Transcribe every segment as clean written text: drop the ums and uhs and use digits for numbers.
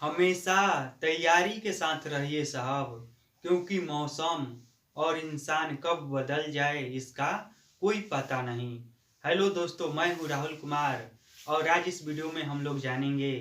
हमेशा तैयारी के साथ रहिए साहब, क्योंकि मौसम और इंसान कब बदल जाए इसका कोई पता नहीं। हेलो दोस्तों, मैं हूँ राहुल कुमार और आज इस वीडियो में हम लोग जानेंगे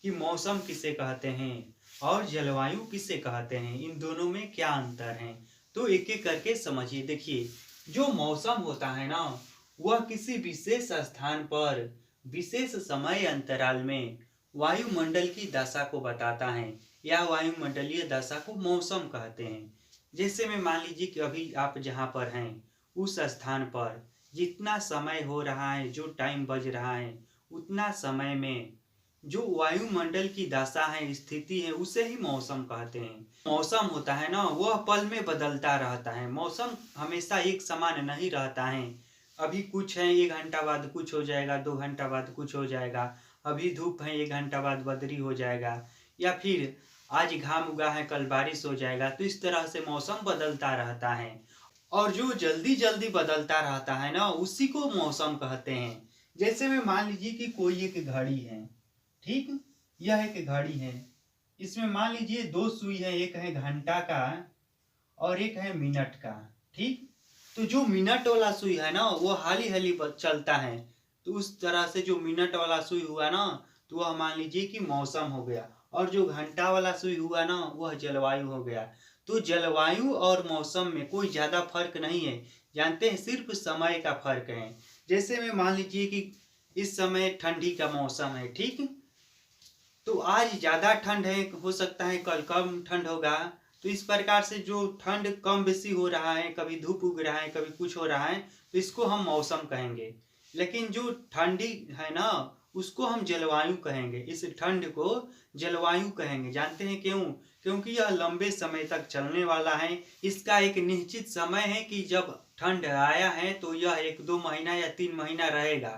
कि मौसम किसे कहते हैं और जलवायु किसे कहते हैं, इन दोनों में क्या अंतर है। तो एक एक करके समझिए। देखिए, जो मौसम होता है ना, वह किसी विशेष स्थान पर विशेष समय अंतराल में वायुमंडल की दशा को बताता है या वायुमंडलीय दशा को मौसम कहते हैं। जैसे में मान लीजिए कि अभी आप जहाँ पर हैं उस स्थान पर जितना समय हो रहा है, जो टाइम बज रहा है, उतना समय में जो वायुमंडल की दशा है, स्थिति है, उसे ही मौसम कहते हैं। मौसम होता है ना, वह पल में बदलता रहता है। मौसम हमेशा एक समान नहीं रहता है। अभी कुछ है, 1 घंटा बाद कुछ हो जाएगा, 2 घंटा बाद कुछ हो जाएगा। अभी धूप है, 1 घंटा बाद बदरी हो जाएगा, या फिर आज घाम उगा है, कल बारिश हो जाएगा। तो इस तरह से मौसम बदलता रहता है। और जो जल्दी जल्दी बदलता रहता है ना, उसी को मौसम कहते हैं। जैसे में मान लीजिए कि कोई एक घड़ी है, ठीक, यह एक घड़ी है। इसमें मान लीजिए 2 सुई है, एक है घंटा का और एक है मिनट का, ठीक। तो जो मिनट वाला सुई है ना, वो हाली हाली चलता है। तो उस तरह से जो मिनट वाला सुई हुआ ना, तो वह मान लीजिए कि मौसम हो गया। और जो घंटा वाला सुई हुआ ना, वह जलवायु हो गया। तो जलवायु और मौसम में कोई ज्यादा फर्क नहीं है, जानते हैं, सिर्फ समय का फर्क है। जैसे में मान लीजिए कि इस समय ठंडी का मौसम है, ठीक। तो आज ज्यादा ठंड है, हो सकता है कल कम ठंड होगा। तो इस प्रकार से जो ठंड कम बेसी हो रहा है, कभी धूप उग रहा है, कभी कुछ हो रहा है, तो इसको हम मौसम कहेंगे। लेकिन जो ठंडी है ना, उसको हम जलवायु कहेंगे। इस ठंड को जलवायु कहेंगे। जानते हैं क्यों? क्योंकि यह लंबे समय तक चलने वाला है। इसका एक निश्चित समय है कि जब ठंड आया है तो यह 1-2 महीना या 3 महीना रहेगा।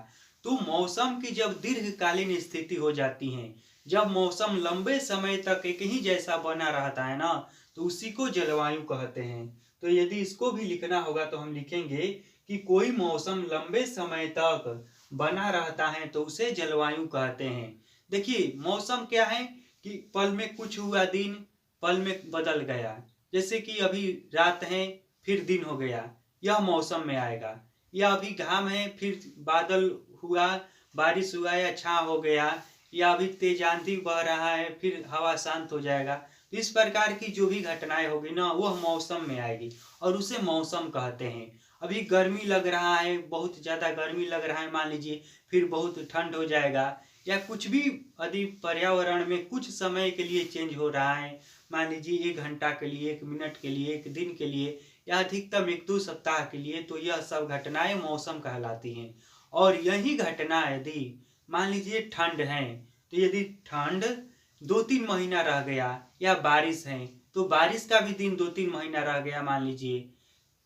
तो मौसम की जब दीर्घकालीन स्थिति हो जाती है, जब मौसम लंबे समय तक एक ही जैसा बना रहता है ना, तो उसी को जलवायु कहते हैं। तो यदि इसको भी लिखना होगा तो हम लिखेंगे कि कोई मौसम लंबे समय तक बना रहता है तो उसे जलवायु कहते हैं। देखिए, मौसम क्या है कि पल में कुछ हुआ, दिन पल में बदल गया। जैसे कि अभी रात है, फिर दिन हो गया, यह मौसम में आएगा। या अभी घाम है, फिर बादल हुआ, बारिश हुआ या छांव हो गया, या अभी तेज आंधी बह रहा है, फिर हवा शांत हो जाएगा। तो इस प्रकार की जो भी घटनाएं होगी ना, वह मौसम में आएगी और उसे मौसम कहते हैं। अभी गर्मी लग रहा है, बहुत ज्यादा गर्मी लग रहा है मान लीजिए, फिर बहुत ठंड हो जाएगा। या कुछ भी यदि पर्यावरण में कुछ समय के लिए चेंज हो रहा है, मान लीजिए 1 घंटा के लिए, 1 मिनट के लिए, 1 दिन के लिए, या अधिकतम 1-2 सप्ताह के लिए, तो यह सब घटनाएं मौसम कहलाती हैं। और यही घटना यदि मान लीजिए ठंड है, तो यदि ठंड 2-3 महीना रह गया, या बारिश है तो बारिश का भी दिन 2-3 महीना रह गया मान लीजिए,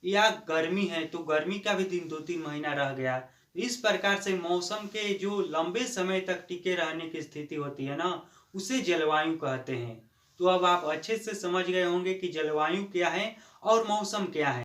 या गर्मी है तो गर्मी का भी दिन 2-3 महीना रह गया। तो इस प्रकार से मौसम के जो लंबे समय तक टिके रहने की स्थिति होती है ना, उसे जलवायु कहते हैं। तो अब आप अच्छे से समझ गए होंगे कि जलवायु क्या है और मौसम क्या है।